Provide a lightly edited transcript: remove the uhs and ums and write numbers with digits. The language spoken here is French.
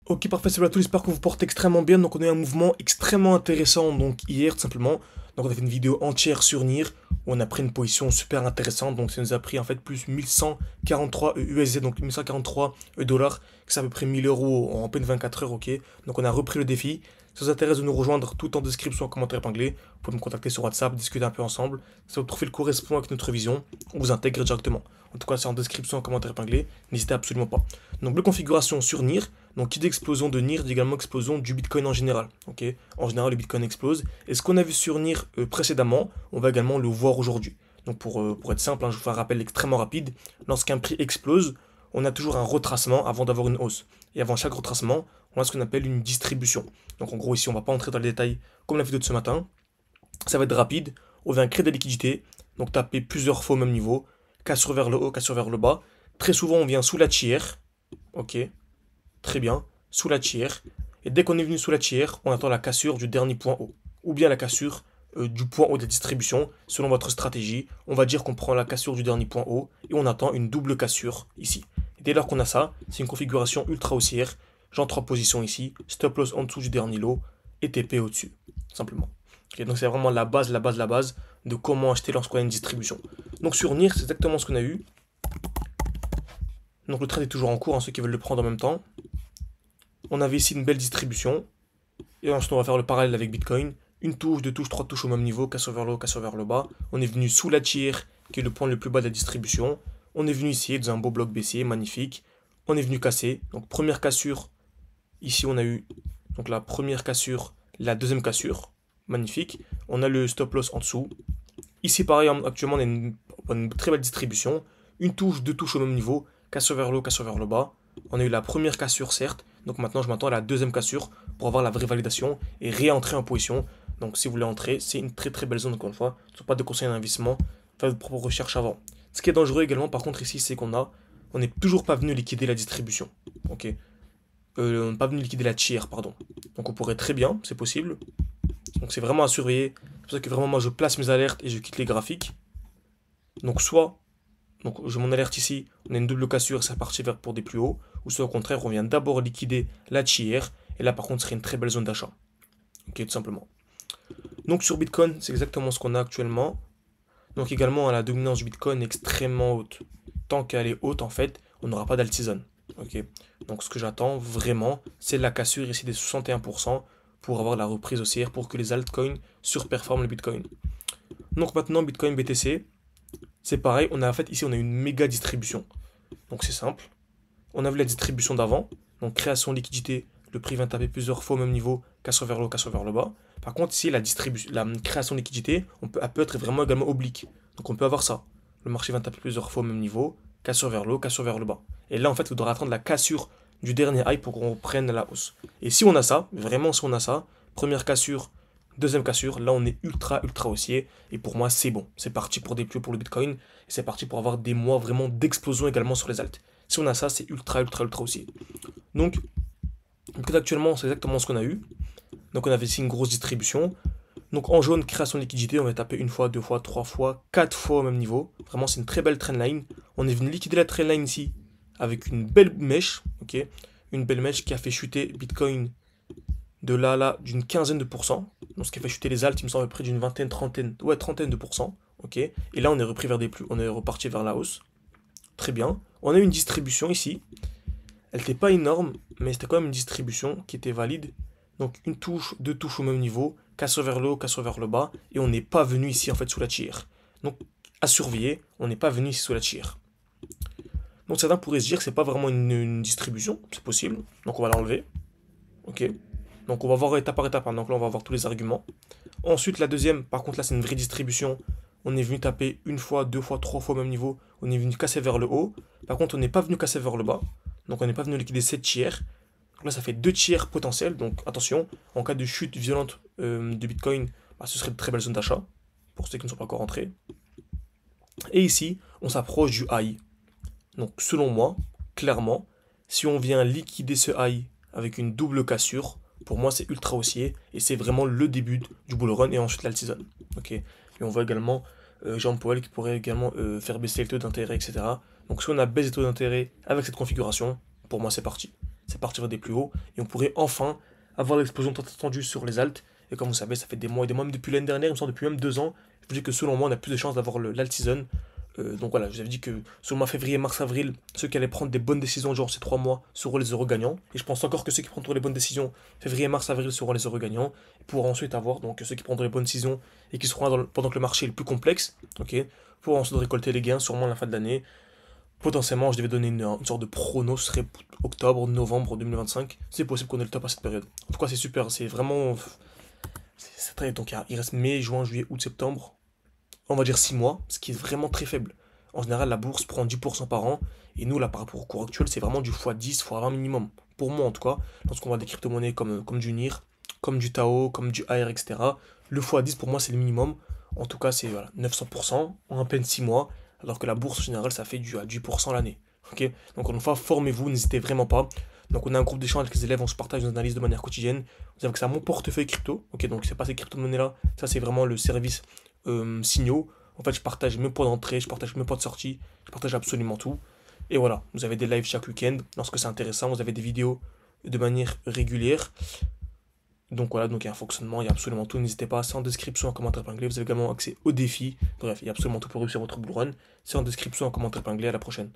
Ok, parfait, salut à tous, j'espère que vous portez extrêmement bien. Donc on a eu un mouvement extrêmement intéressant donc hier tout simplement. Donc on a fait une vidéo entière sur NIR où on a pris une position super intéressante. Donc ça nous a pris en fait plus 1143 USD, donc 1143 dollars, c'est à peu près 1000 euros en peine 24 heures, ok. Donc on a repris le défi. Si ça vous intéresse de nous rejoindre, tout en description, en commentaire épinglé, vous pouvez me contacter sur WhatsApp, discuter un peu ensemble. Si votre profil correspond avec notre vision, on vous intègre directement. En tout cas, c'est en description, en commentaire épinglé, n'hésitez absolument pas. Donc, la configuration sur NIR, donc qui dit explosion de NIR dit également explosion du Bitcoin en général. Ok, en général, le Bitcoin explose. Et ce qu'on a vu sur NIR précédemment, on va également le voir aujourd'hui. Donc, pour être simple, hein, je vous fais un rappel extrêmement rapide. Lorsqu'un prix explose, on a toujours un retracement avant d'avoir une hausse. Et avant chaque retracement, on a ce qu'on appelle une distribution. Donc, en gros, ici, on ne va pas entrer dans les détails comme la vidéo de ce matin. Ça va être rapide. On vient créer des liquidités. Donc, taper plusieurs fois au même niveau. Cassure vers le haut, cassure vers le bas. Très souvent, on vient sous la tiers. Ok, très bien, sous la tiers. Et dès qu'on est venu sous la tiers, on attend la cassure du dernier point haut. Ou bien la cassure du point haut de la distribution, selon votre stratégie. On va dire qu'on prend la cassure du dernier point haut et on attend une double cassure ici. Et dès lors qu'on a ça, c'est une configuration ultra haussière. J'entre en position ici, stop loss en dessous du dernier lot et TP au-dessus, simplement. Ok, donc c'est vraiment la base, la base, la base de comment acheter lorsqu'on a une distribution. Donc sur NIR, c'est exactement ce qu'on a eu. Donc le trade est toujours en cours, hein, ceux qui veulent le prendre en même temps. On avait ici une belle distribution. Et ensuite, on va faire le parallèle avec Bitcoin. Une touche, deux touches, trois touches au même niveau, cassure vers le haut, cassure vers le bas. On est venu sous la tiers, qui est le point le plus bas de la distribution. On est venu ici, dans un beau bloc baissier, magnifique. On est venu casser. Donc, première cassure. Ici, on a eu donc la première cassure, la deuxième cassure. Magnifique. On a le stop loss en dessous. Ici, pareil, actuellement, on a une très belle distribution. Une touche, deux touches au même niveau. Cassure vers le haut, cassure vers le bas. On a eu la première cassure, certes. Donc maintenant, je m'attends à la deuxième cassure pour avoir la vraie validation et réentrer en position. Donc si vous voulez entrer, c'est une très très belle zone, encore une fois. Ce ne sont pas des conseils d'investissement. Faites vos propres recherches avant. Ce qui est dangereux également, par contre, ici, c'est on n'est toujours pas venu liquider la distribution. Ok. On n'est pas venu liquider la tiers, pardon. Donc on pourrait très bien, c'est possible. Donc c'est vraiment à surveiller. C'est pour ça que vraiment moi je place mes alertes et je quitte les graphiques. Donc soit, donc je mon alerte ici, on a une double cassure, c'est parti vers pour des plus hauts, ou soit au contraire, on vient d'abord liquider la tiers, et là par contre ce serait une très belle zone d'achat. Ok, tout simplement. Donc sur Bitcoin, c'est exactement ce qu'on a actuellement. Donc également, la dominance du Bitcoin est extrêmement haute. Tant qu'elle est haute, en fait, on n'aura pas d'alt-season. Ok. Donc ce que j'attends vraiment, c'est la cassure ici des 61% pour avoir la reprise haussière, pour que les altcoins surperforment le Bitcoin. Donc maintenant, Bitcoin BTC, c'est pareil, on a en fait ici on a une méga distribution. Donc c'est simple. On a vu la distribution d'avant, donc création liquidité, le prix vient taper plusieurs fois au même niveau, cassure vers le haut, cassure vers le bas. Par contre ici la création de liquidité, elle peut être vraiment également oblique. Donc on peut avoir ça. Le marché vient taper plusieurs fois au même niveau, cassure vers le haut, cassure vers le bas. Et là en fait il faudra attendre la cassure du dernier high pour qu'on reprenne la hausse. Et si on a ça, vraiment si on a ça, première cassure, deuxième cassure, là on est ultra ultra haussier et pour moi c'est bon. C'est parti pour des plus hauts pour le Bitcoin et c'est parti pour avoir des mois vraiment d'explosion également sur les alts. Si on a ça, c'est ultra ultra ultra haussier. Donc actuellement c'est exactement ce qu'on a eu. Donc on avait ici une grosse distribution. Donc en jaune, création de liquidité, on va taper une fois, deux fois, trois fois, quatre fois au même niveau. Vraiment c'est une très belle trendline. On est venu liquider la trendline ici avec une belle mèche, ok, une belle mèche qui a fait chuter Bitcoin de là à là d'une quinzaine de pourcents. Donc ce qui a fait chuter les alts, il me semble à peu près d'une vingtaine, trentaine, ouais, trentaine de pourcents. Ok. Et là on est repris vers des plus, on est reparti vers la hausse. Très bien. On a une distribution ici. Elle n'était pas énorme, mais c'était quand même une distribution qui était valide. Donc une touche, deux touches au même niveau, cassure vers le haut, cassure vers le bas, et on n'est pas venu ici en fait sous la tiers. Donc à surveiller, on n'est pas venu ici sous la tiers. Donc certains pourraient se dire que c'est pas vraiment une distribution, c'est possible. Donc on va l'enlever. Ok. Donc on va voir étape par étape, hein. Donc là on va voir tous les arguments. Ensuite la deuxième, par contre là c'est une vraie distribution. On est venu taper une fois, deux fois, trois fois au même niveau. On est venu casser vers le haut. Par contre on n'est pas venu casser vers le bas. Donc on n'est pas venu liquider 7 tiers. Donc là ça fait 2 tiers potentiels. Donc attention, en cas de chute violente de Bitcoin, bah, ce serait de très belles zones d'achat. Pour ceux qui ne sont pas encore rentrés. Et ici, on s'approche du high. Donc selon moi, clairement, si on vient liquider ce high avec une double cassure, pour moi c'est ultra haussier et c'est vraiment le début du bull run et ensuite l'alt season. Ok. Et on voit également Jean Powell qui pourrait également faire baisser les taux d'intérêt, etc. Donc si on a baissé les taux d'intérêt avec cette configuration, pour moi c'est parti. c'est partir vers des plus hauts, et on pourrait enfin avoir l'explosion tant attendue sur les alts. Et comme vous savez, ça fait des mois et des mois, même depuis l'année dernière, il me semble depuis même 2 ans, je vous dis que selon moi, on a plus de chances d'avoir l'alt season. Donc voilà, je vous avais dit que selon moi, février, mars, avril, ceux qui allaient prendre des bonnes décisions durant ces 3 mois seront les heureux gagnants. Et je pense encore que ceux qui prendront les bonnes décisions février, mars, avril seront les heureux gagnants. Et pour ensuite avoir donc ceux qui prendront les bonnes décisions et qui seront là pendant que le marché est le plus complexe, ok, pour ensuite récolter les gains sûrement à la fin de l'année. Potentiellement, je devais donner une sorte de prono, ce serait octobre, novembre 2025. C'est possible qu'on ait le top à cette période. En tout cas, c'est super, c'est vraiment. C'est très. Donc il reste mai, juin, juillet, août, septembre. On va dire 6 mois, ce qui est vraiment très faible. En général, la bourse prend 10% par an, et nous, là, par rapport au cours actuel, c'est vraiment du x10, x20 minimum. Pour moi, en tout cas, lorsqu'on voit des crypto-monnaies comme du NIR, comme du Tao, comme du AR, etc., le x10, pour moi, c'est le minimum. En tout cas, c'est voilà, 900% en à peine 6 mois, alors que la bourse, en général, ça fait du à 10% l'année. Ok. Donc, encore une fois, formez-vous, n'hésitez vraiment pas. Donc, on a un groupe d'échange avec les élèves, on se partage nos analyses de manière quotidienne. Vous savez que c'est mon portefeuille crypto. Ok, donc, c'est pas ces crypto-monnaies-là, ça, c'est vraiment le service signaux. En fait, je partage mes points d'entrée, je partage mes points de sortie, je partage absolument tout. Et voilà, vous avez des lives chaque week-end lorsque c'est intéressant, vous avez des vidéos de manière régulière. Donc voilà, donc il y a un fonctionnement, il y a absolument tout. N'hésitez pas, c'est en description, en commentaire épinglé. Vous avez également accès aux défis. Bref, il y a absolument tout pour réussir votre bull run. C'est en description, en commentaire épinglé. À la prochaine.